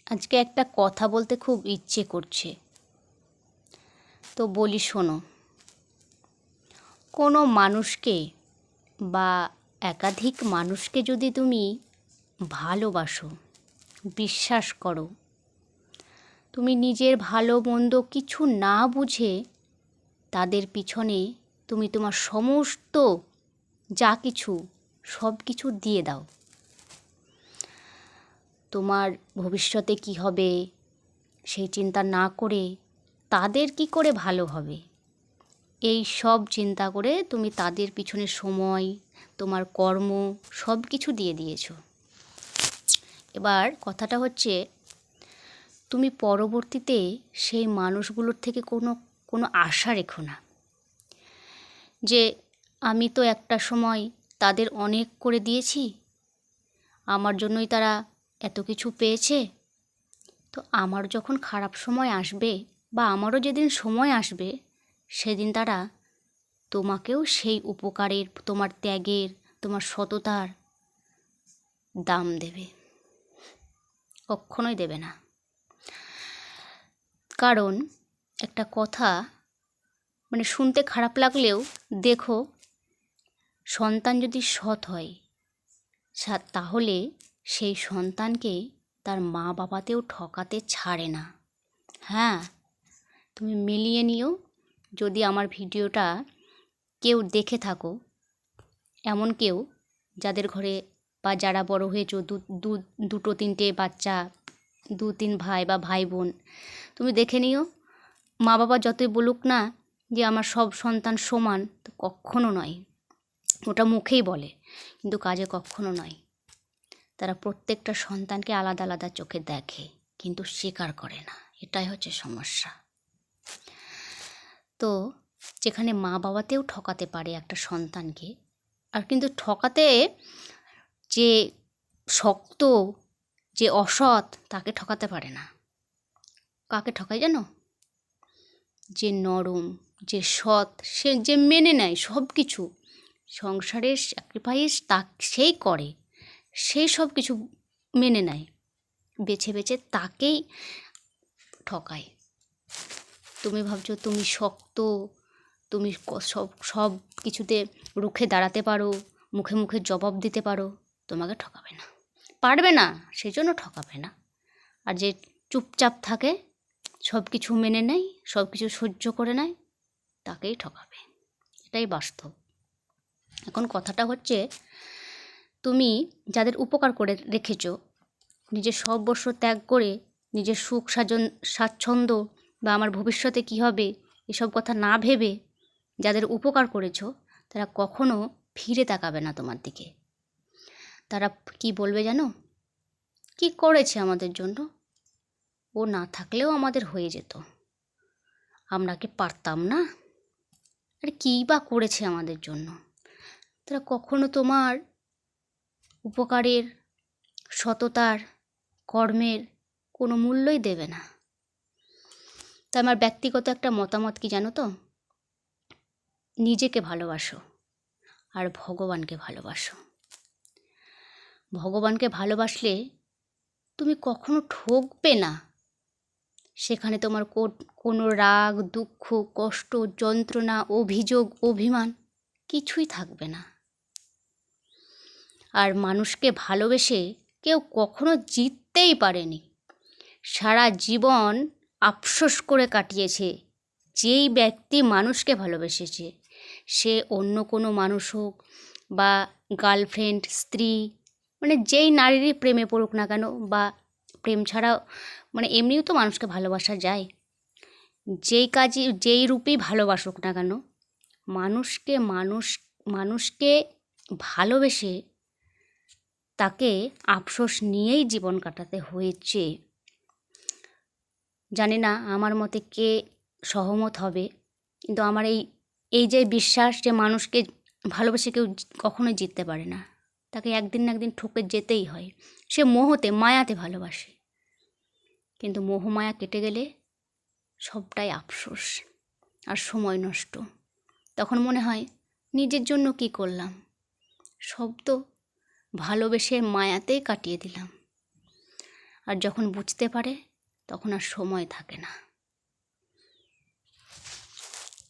আজকে একটা কথা বলতে খুব ইচ্ছে করছে, তো বলি শোনো। কোনো মানুষকে বা একাধিক মানুষকে যদি তুমি ভালোবাসো, বিশ্বাস করো, তুমি নিজের ভালো মন্দ কিছু না বুঝে তাদের পিছনে তুমি তোমার সমস্ত যা কিছু সব কিছু দিয়ে দাও। তোমার ভবিষ্যতে কি হবে সেই চিন্তা না করে তাদের কি করে ভালো হবে এই সব চিন্তা করে তুমি তাদের পিছনে সময়, তোমার কর্ম সব কিছু দিয়ে দিয়েছো। এবার কথাটা হচ্ছে, তুমি পরবর্তীতে সেই মানুষগুলোর থেকে কোনো কোনো আশা রেখো না যে আমি তো একটা সময় তাদের অনেক করে দিয়েছি, আমার জন্যই তারা এত কিছু পেয়েছে, তো আমার যখন খারাপ সময় আসবে বা আমারও যেদিন সময় আসবে সেদিন তারা তোমাকেও সেই উপকারের, তোমার ত্যাগের, তোমার সততার দাম দেবে। কখনোই দেবে না। কারণ একটা কথা শুনতে খারাপ লাগলেও দেখো, সন্তান যদি সৎ হয় তাহলে সেই সন্তানকে তার মা বাবাতেও ঠকাতে ছাড়ে না। হ্যাঁ, তুমি মিলিয়ে নিও। যদি আমার ভিডিওটা কেউ দেখে থাকো, এমন কেউ যাদের ঘরে বা যারা বড় হয়েছো, দুটো তিনটে বাচ্চা, 2-3 ভাই বা ভাই বোন, তুমি দেখে নিও। মা বাবা যতই বলুক না যে আমার সব সন্তান সমান, তো কখনো নয়। ওটা মুখেই বলে, কিন্তু কাজে কখনো নয়। তারা প্রত্যেকটা সন্তানকে আলাদা আলাদা চোখে দেখে, কিন্তু স্বীকার করে না। এটাই হচ্ছে সমস্যা। তো যেখানে মা বাবাতেও ঠকাতে পারে একটা সন্তানকে, আর কিন্তু ঠকাতে যে শক্ত, যে অসৎ, তাকে ঠকাতে পারে না। কাকে ঠকায় জানো? যে নরম, যে সৎ, সে যে মেনে নেয় সব কিছু, সংসারের স্যাক্রিফাইস সেই করে, সেই সব কিছু মেনে নেয়, বেছে বেছে তাকেই ঠকায়। তুমি ভাবছো তুমি শক্ত, তুমি সব সব কিছুতে রুখে দাঁড়াতে পারো, মুখে মুখে জবাব দিতে পারো, তোমাকে ঠকাবে না, পারবে না, সেই জন্য ঠকাবে না। আর যে চুপচাপ থাকে, সব কিছু মেনে নেয়, সব কিছু সহ্য করে নেয়, তাকেই ঠকাবে। এটাই বাস্তব। এখন কথাটা হচ্ছে, তুমি যাদের উপকার করে রেখেছো, নিজের সর্বস্ব ত্যাগ করে, নিজের সুখ স্বাচ্ছন্দ্য বা আমার ভবিষ্যতে কী হবে এসব কথা না ভেবে যাদের উপকার করেছো, তারা কখনো ফিরে তাকাবে না তোমার দিকে। তারা কি বলবে জানো? কি করেছে আমাদের জন্য? ও না থাকলেও আমাদের হয়ে যেত, আমরা কি পারতাম না? আর কী বা করেছে আমাদের জন্য? তারা কখনো তোমার উপকারের, সততার, কর্মের কোনো মূল্যই দেবে না। তাই আমার ব্যক্তিগত একটা মতামত কি জানো তো? নিজেকে ভালোবাসো আর ভগবানকে ভালোবাসো। ভগবানকে ভালোবাসলে তুমি কখনো ঠকবে না। সেখানে তোমার কোনো রাগ, দুঃখ, কষ্ট, যন্ত্রণা, অভিযোগ, অভিমান কিছুই থাকবে না। আর মানুষকে ভালোবেসে কেউ কখনো জিততেই পারেনি। সারা জীবন আফসোস করে কাটিয়েছে যেই ব্যক্তি মানুষকে ভালোবেসেছে। সে অন্য কোনো মানুষ হোক বা গার্লফ্রেন্ড, স্ত্রী, যেই নারীরই প্রেমে পড়ুক না কেন, বা প্রেম ছাড়াও এমনিও তো মানুষকে ভালোবাসা যায়। যেই কাজে যেই রূপেই ভালোবাসুক না কেন, মানুষকে ভালোবেসে তাকে আফসোস নিয়েই জীবন কাটাতে হয়েছে। জানি না আমার মতে কে সহমত হবে, কিন্তু আমার এই যে বিশ্বাস যে মানুষকে ভালোবেসে কেউ কখনোই জিততে পারে না, তাকে একদিন না একদিন ঠকে যেতেই হয়। সে মোহতে, মায়াতে ভালোবাসে, কিন্তু মোহমায়া কেটে গেলে সবটাই আফসোস আর সময় নষ্ট। তখন মনে হয় নিজের জন্য কি করলাম, সব তো ভালোবেসে মায়াতেই কাটিয়ে দিলাম। আর যখন বুঝতে পারে তখন আর সময় থাকে না।